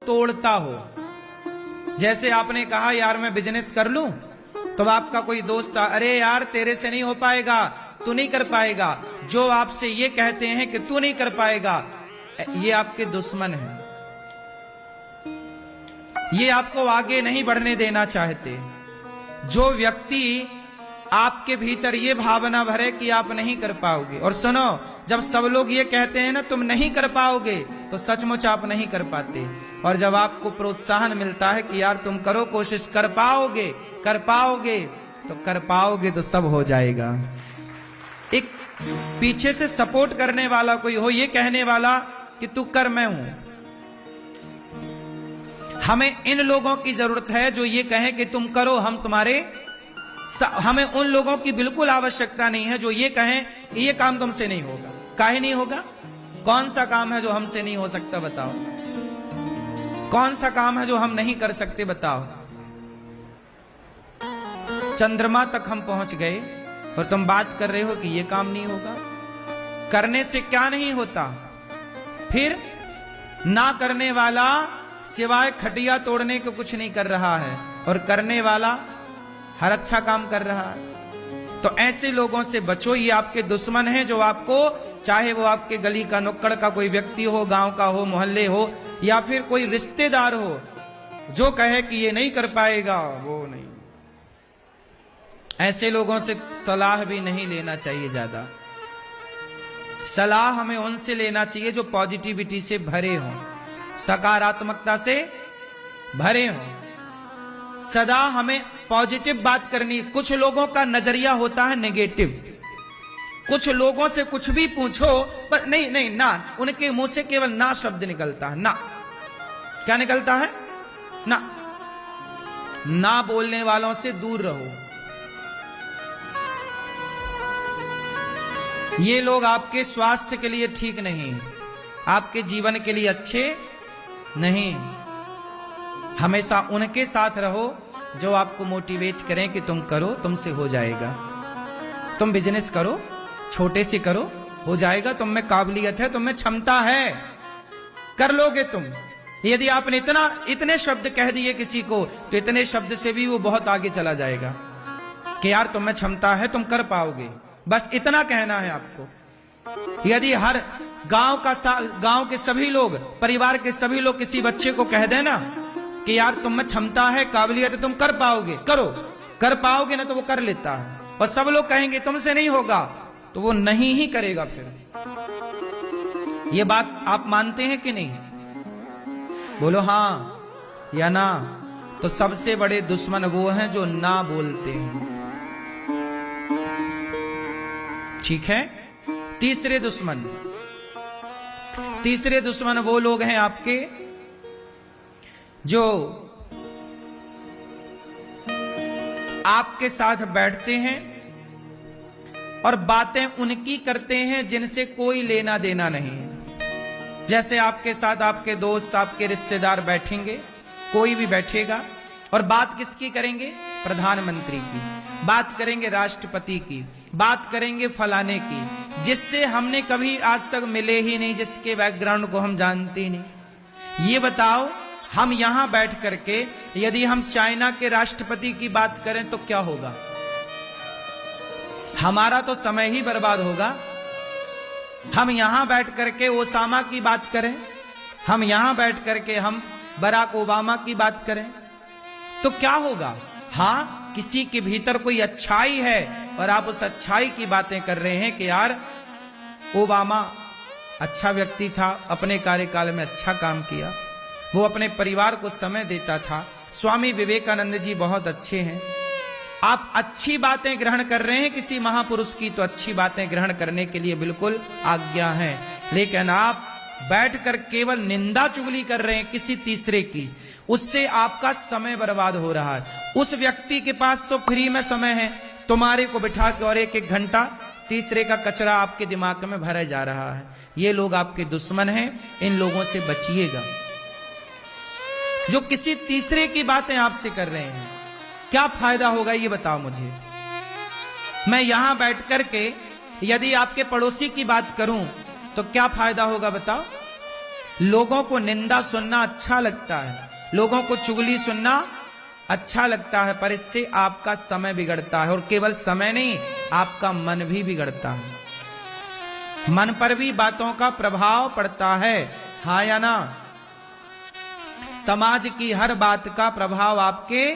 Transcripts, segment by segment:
तोड़ता हो। जैसे आपने कहा यार मैं बिजनेस कर लूं, तो आपका कोई दोस्त था, अरे यार तेरे से नहीं हो पाएगा, तू नहीं कर पाएगा। जो आपसे ये कहते हैं कि तू नहीं कर पाएगा, ये आपके दुश्मन हैं। ये आपको आगे नहीं बढ़ने देना चाहते। जो व्यक्ति आपके भीतर ये भावना भरे कि आप नहीं कर पाओगे, और सुनो, जब सब लोग ये कहते हैं ना तुम नहीं कर पाओगे, तो सचमुच आप नहीं कर पाते। और जब आपको प्रोत्साहन मिलता है कि यार तुम करो, कोशिश कर पाओगे, कर पाओगे, तो कर पाओगे, तो सब हो जाएगा। एक पीछे से सपोर्ट करने वाला कोई हो, ये कहने वाला कि तू कर, मैं हूं। हमें इन लोगों की जरूरत है जो ये कहें कि तुम करो, हम तुम्हारे। हमें उन लोगों की बिल्कुल आवश्यकता नहीं है जो ये कहें कि ये काम तुमसे नहीं होगा। काहे नहीं होगा? कौन सा काम है जो हमसे नहीं हो सकता बताओ? कौन सा काम है जो हम नहीं कर सकते बताओ? चंद्रमा तक हम पहुंच गए और तुम बात कर रहे हो कि ये काम नहीं होगा। करने से क्या नहीं होता? फिर ना करने वाला सिवाय खटिया तोड़ने को कुछ नहीं कर रहा है, और करने वाला हर अच्छा काम कर रहा है। तो ऐसे लोगों से बचो, ये आपके दुश्मन हैं जो आपको, चाहे वो आपके गली का नुक्कड़ का कोई व्यक्ति हो, गांव का हो, मोहल्ले हो, या फिर कोई रिश्तेदार हो, जो कहे कि ये नहीं कर पाएगा, वो नहीं। ऐसे लोगों से सलाह भी नहीं लेना चाहिए ज्यादा। सलाह हमें उनसे लेना चाहिए जो पॉजिटिविटी से भरे हों, सकारात्मकता से भरे हों। सदा हमें पॉजिटिव बात करनी। कुछ लोगों का नजरिया होता है नेगेटिव। कुछ लोगों से कुछ भी पूछो पर नहीं नहीं ना, उनके मुंह से केवल ना शब्द निकलता है। ना क्या निकलता है? ना। ना बोलने वालों से दूर रहो। ये लोग आपके स्वास्थ्य के लिए ठीक नहीं, आपके जीवन के लिए अच्छे नहीं। हमेशा उनके साथ रहो जो आपको मोटिवेट करें कि तुम करो, तुमसे हो जाएगा। तुम बिजनेस करो, छोटे से करो, हो जाएगा। तुम में काबिलियत है, तुम में क्षमता है, कर लोगे तुम। यदि आपने इतने शब्द कह दिए किसी को, तो इतने शब्द से भी वो बहुत आगे चला जाएगा कि यार तुम में क्षमता है, तुम कर पाओगे। बस इतना कहना है आपको। यदि हर गांव के सभी लोग, परिवार के सभी लोग किसी बच्चे को कह देना कि यार तुम में क्षमता है, काबिलियत है, तुम कर पाओगे, करो, कर पाओगे ना, तो वो कर लेता है। और सब लोग कहेंगे तुमसे नहीं होगा, तो वो नहीं ही करेगा। फिर ये बात आप मानते हैं कि नहीं? बोलो हाँ या ना। तो सबसे बड़े दुश्मन वो हैं जो ना बोलते हैं। ठीक है। तीसरे दुश्मन वो लोग हैं आपके जो आपके साथ बैठते हैं और बातें उनकी करते हैं जिनसे कोई लेना देना नहीं है। जैसे आपके साथ आपके दोस्त, आपके रिश्तेदार बैठेंगे, कोई भी बैठेगा, और बात किसकी करेंगे? प्रधानमंत्री की बात करेंगे, राष्ट्रपति की बात करेंगे, फलाने की, जिससे हमने कभी आज तक मिले ही नहीं, जिसके बैकग्राउंड को हम जानते ही नहीं। ये बताओ, हम यहां बैठ करके यदि हम चाइना के राष्ट्रपति की बात करें तो क्या होगा? हमारा तो समय ही बर्बाद होगा। हम यहां बैठ करके ओसामा की बात करें, हम यहां बैठ करके हम बराक ओबामा की बात करें, तो क्या होगा? हाँ, किसी के भीतर कोई अच्छाई है और आप उस अच्छाई की बातें कर रहे हैं कि यार ओबामा अच्छा व्यक्ति था, अपने कार्यकाल में अच्छा काम किया, वो अपने परिवार को समय देता था, स्वामी विवेकानंद जी बहुत अच्छे हैं। आप अच्छी बातें ग्रहण कर रहे हैं किसी महापुरुष की, तो अच्छी बातें ग्रहण करने के लिए बिल्कुल आज्ञा है। लेकिन आप बैठकर केवल निंदा चुगली कर रहे हैं किसी तीसरे की, उससे आपका समय बर्बाद हो रहा है। उस व्यक्ति के पास तो फ्री में समय है, तुम्हारे को बिठा के और एक घंटा तीसरे का कचरा आपके दिमाग में भरा जा रहा है। ये लोग आपके दुश्मन हैं, इन लोगों से बचिएगा। जो किसी तीसरे की बातें आपसे कर रहे हैं, क्या फायदा होगा ये बताओ मुझे। मैं यहां बैठ करके यदि आपके पड़ोसी की बात करूं तो क्या फायदा होगा बताओ? लोगों को निंदा सुनना अच्छा लगता है, लोगों को चुगली सुनना अच्छा लगता है, पर इससे आपका समय बिगड़ता है। और केवल समय नहीं, आपका मन भी बिगड़ता है। मन पर भी बातों का प्रभाव पड़ता है, हाँ या ना? समाज की हर बात का प्रभाव आपके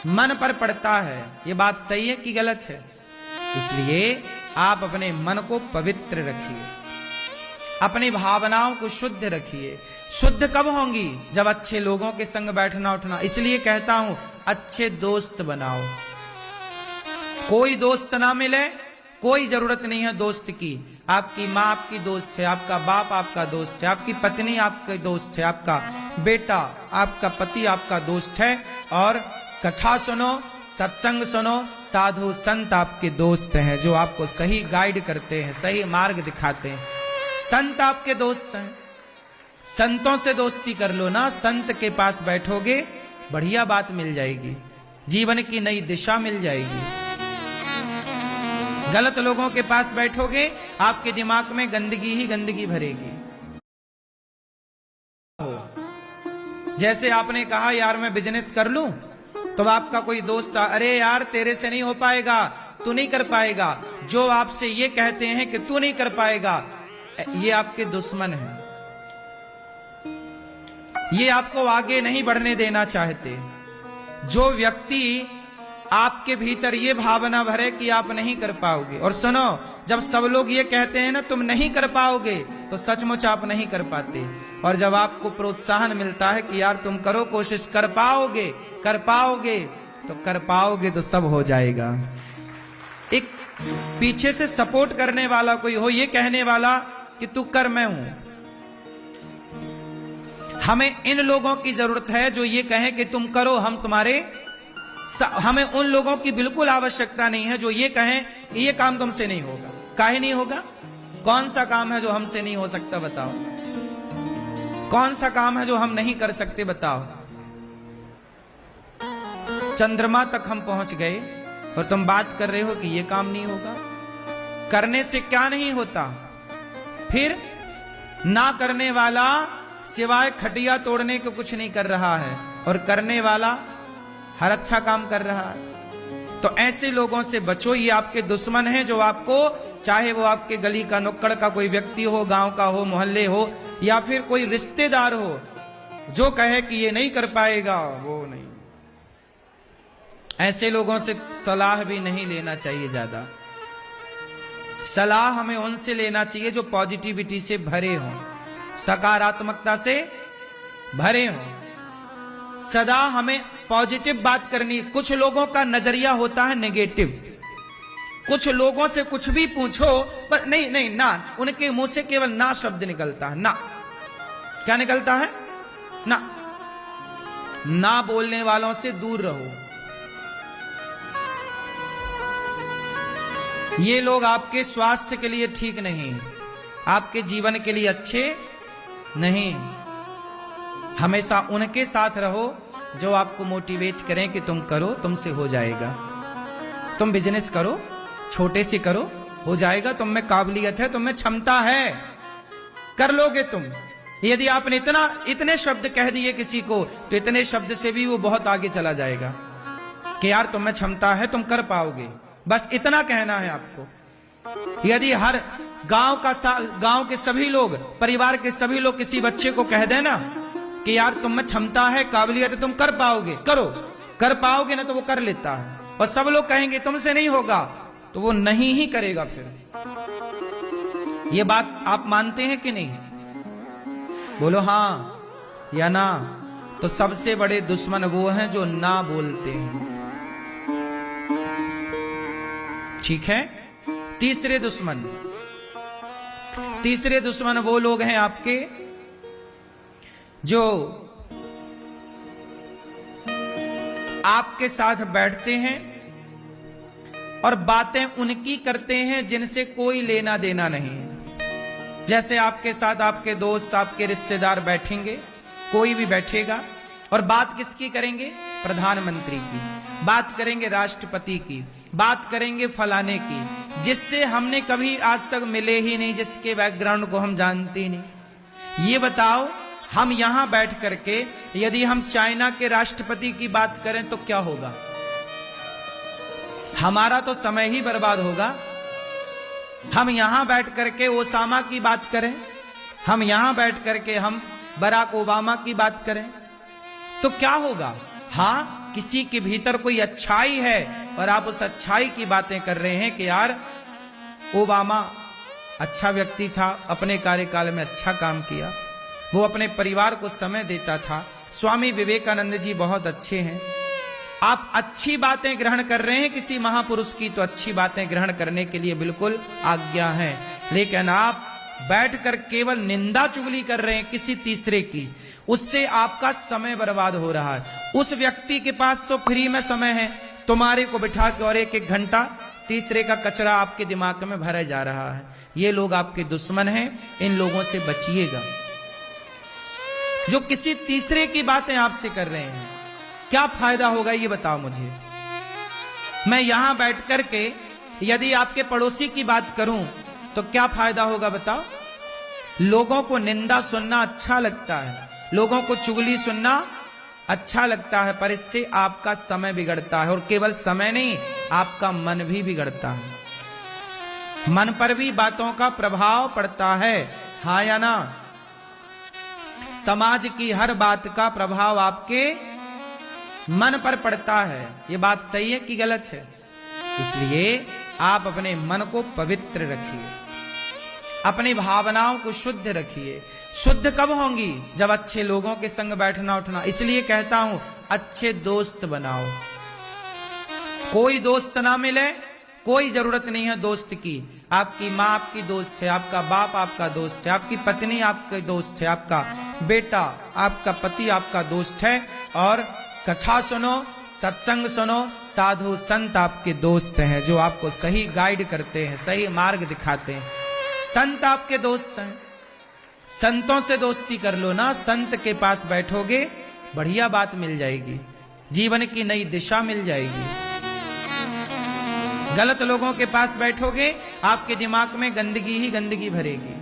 मन पर पड़ता है। ये बात सही है कि गलत है? इसलिए आप अपने मन को पवित्र रखिए, अपनी भावनाओं को शुद्ध रखिए। शुद्ध कब होंगी? जब अच्छे लोगों के संग बैठना उठना। इसलिए कहता हूं, अच्छे दोस्त बनाओ। कोई दोस्त ना मिले, कोई जरूरत नहीं है दोस्त की। आपकी माँ आपकी दोस्त है, आपका बाप आपका दोस्त है, आपकी पत्नी आपके दोस्त है, आपका बेटा, आपका पति आपका दोस्त है। और कथा सुनो, सत्संग सुनो, साधु संत आपके दोस्त हैं जो आपको सही गाइड करते हैं, सही मार्ग दिखाते हैं। संत आपके दोस्त हैं, संतों से दोस्ती कर लो ना। संत के पास बैठोगे, बढ़िया बात मिल जाएगी, जीवन की नई दिशा मिल जाएगी। गलत लोगों के पास बैठोगे, आपके दिमाग में गंदगी ही गंदगी भरेगी। जैसे आपने कहा यार मैं बिजनेस कर लूं, तो आपका कोई दोस्त अरे यार तेरे से नहीं हो पाएगा, तू नहीं कर पाएगा। जो आपसे ये कहते हैं कि तू नहीं कर पाएगा, ये आपके दुश्मन हैं। ये आपको आगे नहीं बढ़ने देना चाहते। जो व्यक्ति आपके भीतर ये भावना भरे कि आप नहीं कर पाओगे, और सुनो, जब सब लोग ये कहते हैं ना तुम नहीं कर पाओगे, तो सचमुच आप नहीं कर पाते। और जब आपको प्रोत्साहन मिलता है कि यार तुम करो, कोशिश कर पाओगे, कर पाओगे, तो कर पाओगे, तो सब हो जाएगा। एक पीछे से सपोर्ट करने वाला कोई हो, ये कहने वाला कि तू कर, मैं हूं। हमें इन लोगों की जरूरत है जो ये कहें कि तुम करो, हम तुम्हारे। हमें उन लोगों की बिल्कुल आवश्यकता नहीं है जो ये कहें कि ये काम तुमसे नहीं होगा। काहे नहीं होगा? कौन सा काम है जो हमसे नहीं हो सकता बताओ? कौन सा काम है जो हम नहीं कर सकते बताओ? चंद्रमा तक हम पहुंच गए और तुम बात कर रहे हो कि ये काम नहीं होगा। करने से क्या नहीं होता? फिर ना करने वाला सिवाय खटिया तोड़ने को कुछ नहीं कर रहा है, और करने वाला हर अच्छा काम कर रहा है। तो ऐसे लोगों से बचो, ये आपके दुश्मन हैं जो आपको, चाहे वो आपके गली का नुक्कड़ का कोई व्यक्ति हो, गांव का हो, मोहल्ले हो, या फिर कोई रिश्तेदार हो, जो कहे कि ये नहीं कर पाएगा, वो नहीं। ऐसे लोगों से सलाह भी नहीं लेना चाहिए ज्यादा। सलाह हमें उनसे लेना चाहिए जो पॉजिटिविटी से भरे हों, सकारात्मकता से भरे हों। सदा हमें पॉजिटिव बात करनी। कुछ लोगों का नजरिया होता है नेगेटिव। कुछ लोगों से कुछ भी पूछो, पर नहीं नहीं ना, उनके मुंह से केवल ना शब्द निकलता है। ना क्या निकलता है? ना। ना बोलने वालों से दूर रहो। ये लोग आपके स्वास्थ्य के लिए ठीक नहीं, आपके जीवन के लिए अच्छे नहीं। हमेशा उनके साथ रहो जो आपको मोटिवेट करें कि तुम करो, तुमसे हो जाएगा। तुम बिजनेस करो, छोटे से करो, हो जाएगा। तुम में काबिलियत है, तुम में क्षमता है, कर लोगे तुम। यदि आपने इतने शब्द कह दिए किसी को, तो इतने शब्द से भी वो बहुत आगे चला जाएगा कि यार तुम में क्षमता है, तुम कर पाओगे। बस इतना कहना है आपको। यदि हर गांव के सभी लोग, परिवार के सभी लोग किसी बच्चे को कह देना कि यार तुम में क्षमता है, काबिलियत है, तुम कर पाओगे, करो, कर पाओगे ना, तो वो कर लेता है। और सब लोग कहेंगे तुमसे नहीं होगा, तो वो नहीं ही करेगा। फिर ये बात आप मानते हैं कि नहीं? बोलो हां या ना। तो सबसे बड़े दुश्मन वो हैं जो ना बोलते हैं। ठीक है। तीसरे दुश्मन वो लोग हैं आपके जो आपके साथ बैठते हैं और बातें उनकी करते हैं जिनसे कोई लेना देना नहीं है। जैसे आपके साथ आपके दोस्त, आपके रिश्तेदार बैठेंगे, कोई भी बैठेगा, और बात किसकी करेंगे? प्रधानमंत्री की बात करेंगे, राष्ट्रपति की बात करेंगे, फलाने की, जिससे हमने कभी आज तक मिले ही नहीं, जिसके बैकग्राउंड को हम जानते ही नहीं। ये बताओ, हम यहां बैठ करके यदि हम चाइना के राष्ट्रपति की बात करें तो क्या होगा? हमारा तो समय ही बर्बाद होगा। हम यहां बैठ करके ओसामा की बात करें, हम यहां बैठ करके हम बराक ओबामा की बात करें तो क्या होगा? हां, किसी के भीतर कोई अच्छाई है और आप उस अच्छाई की बातें कर रहे हैं कि यार ओबामा अच्छा व्यक्ति था, अपने कार्यकाल में अच्छा काम किया, वो अपने परिवार को समय देता था, स्वामी विवेकानंद जी बहुत अच्छे हैं। आप अच्छी बातें ग्रहण कर रहे हैं किसी महापुरुष की तो अच्छी बातें ग्रहण करने के लिए बिल्कुल आज्ञा है, लेकिन आप बैठकर केवल निंदा चुगली कर रहे हैं किसी तीसरे की, उससे आपका समय बर्बाद हो रहा है। उस व्यक्ति के पास तो फ्री में समय है, तुम्हारे को बिठा के और एक एक घंटा तीसरे का कचरा आपके दिमाग में भरा जा रहा है। ये लोग आपके दुश्मन हैं, इन लोगों से बचिएगा। जो किसी तीसरे की बातें आपसे कर रहे हैं, क्या फायदा होगा ये बताओ मुझे। मैं यहां बैठ करके यदि आपके पड़ोसी की बात करूं तो क्या फायदा होगा बताओ? लोगों को निंदा सुनना अच्छा लगता है, लोगों को चुगली सुनना अच्छा लगता है, पर इससे आपका समय बिगड़ता है, और केवल समय नहीं, आपका मन भी बिगड़ता है। मन पर भी बातों का प्रभाव पड़ता है, हाँ या ना? समाज की हर बात का प्रभाव आपके मन पर पड़ता है। ये बात सही है कि गलत है? इसलिए आप अपने मन को पवित्र रखिए, अपनी भावनाओं को शुद्ध रखिए। शुद्ध कब होंगी? जब अच्छे लोगों के संग बैठना उठना। इसलिए कहता हूं, अच्छे दोस्त बनाओ। कोई दोस्त ना मिले, कोई जरूरत नहीं है दोस्त की। आपकी माँ आपकी दोस्त है, आपका बाप आपका दोस्त है, आपकी पत्नी आपके दोस्त है, आपका बेटा, आपका पति आपका दोस्त है। और कथा सुनो, सत्संग सुनो, साधु संत आपके दोस्त हैं जो आपको सही गाइड करते हैं, सही मार्ग दिखाते हैं। संत आपके दोस्त हैं, संतों से दोस्ती कर लो ना। संत के पास बैठोगे, बढ़िया बात मिल जाएगी, जीवन की नई दिशा मिल जाएगी। गलत लोगों के पास बैठोगे, आपके दिमाग में गंदगी ही गंदगी भरेगी।